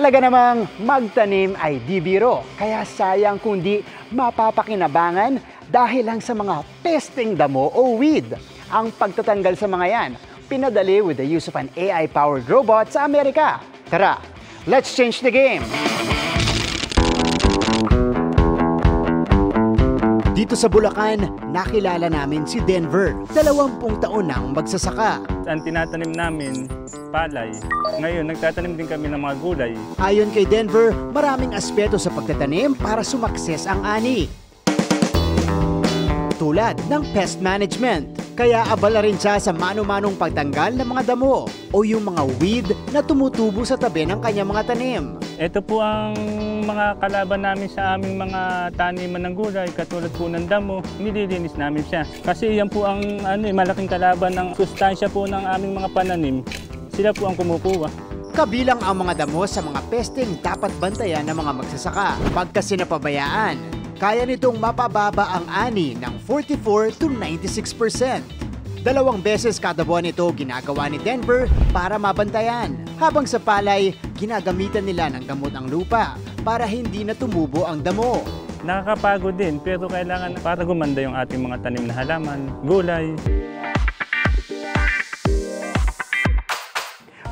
Talaga namang magtanim ay di biro, kaya sayang kundi mapapakinabangan dahil lang sa mga pesting damo o weed. Ang pagtatanggal sa mga yan, pinadali with the use of an AI-powered robot sa Amerika. Tara, let's change the game! Dito sa Bulacan, nakilala namin si Denver, 20 taon nang magsasaka. Ang tinatanim namin, palay. Ngayon, nagtatanim din kami ng mga gulay. Ayon kay Denver, maraming aspeto sa pagtatanim para sumakses ang ani. Tulad ng pest management. Kaya abala rin siya sa mano-manong pagtanggal ng mga damo o yung mga weed na tumutubo sa tabi ng kanyang mga tanim. Ito po ang mga kalaban namin sa aming mga taniman ng gulay, katulad po ng damo, nililinis namin siya. Kasi yan po ang malaking kalaban ng sustansya po ng aming mga pananim. Sila po ang kumukuha. Kabilang ang mga damo sa mga pesting dapat bantayan ng mga magsasaka. Pagka sinapabayaan, kaya nitong mapababa ang ani ng 44 to 96%. 2 beses kada buwan ito ginagawa ni Denver para mabantayan. Habang sa palay, ginagamitan nila ng gamot ang lupa para hindi na tumubo ang damo. Nakakapagod din, pero kailangan para gumanda yung ating mga tanim na halaman, gulay.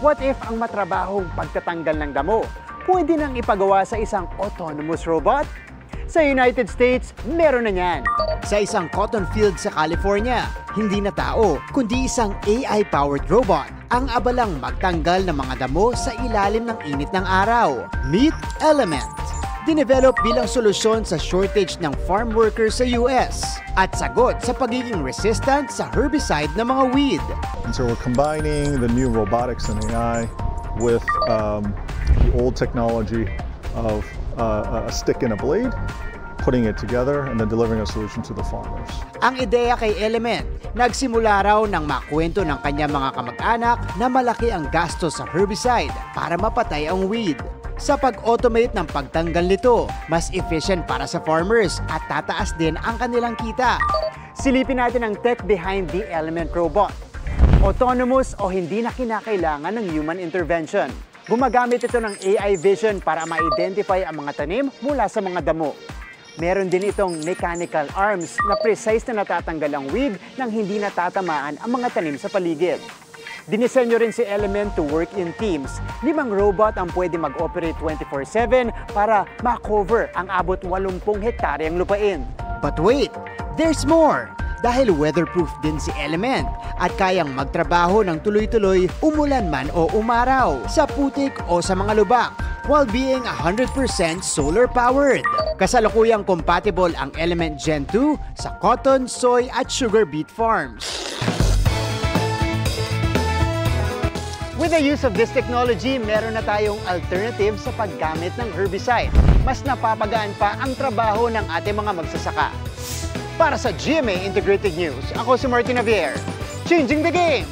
What if ang matrabahong pagtatanggal ng damo pwede nang ipagawa sa isang autonomous robot? Sa United States, meron na niyan. Sa isang cotton field sa California, hindi na tao, kundi isang AI-powered robot ang abalang magtanggal ng mga damo sa ilalim ng init ng araw. Meet Element. Dinevelop bilang solusyon sa shortage ng farm workers sa US at sagot sa pagiging resistant sa herbicide ng mga weed. And so we're combining the new robotics and AI with the old technology of a stick and a blade, putting it together and then delivering a solution to the farmers. Ang ideya kay Element, nagsimula raw ng makwento ng kanyang mga kamag-anak na malaki ang gastos sa herbicide para mapatay ang weed. Sa pag-automate ng pagtanggal nito, mas efficient para sa farmers at tataas din ang kanilang kita. Silipin natin ang tech behind the Element robot. Autonomous o hindi na kinakailangan ng human intervention. Gumagamit ito ng AI vision para ma-identify ang mga tanim mula sa mga damo. Meron din itong mechanical arms na precise na natatanggal ang weed nang hindi natatamaan ang mga tanim sa paligid. Dinisenyo rin si Element to work in teams. 5 robot ang pwede mag-operate 24/7 para ma-cover ang abot 80 hektaryang lupain. But wait, there's more! Dahil weatherproof din si Element at kayang magtrabaho ng tuloy-tuloy umulan man o umaraw, sa putik o sa mga lubak, while being 100% solar-powered. Kasalukuyang compatible ang Element Gen 2 sa cotton, soy at sugar beet farms. With the use of this technology, meron na tayong alternative sa paggamit ng herbicide. Mas napapagaan pa ang trabaho ng ating mga magsasaka. Para sa GMA Integrated News, ako si Martin Javier, changing the game!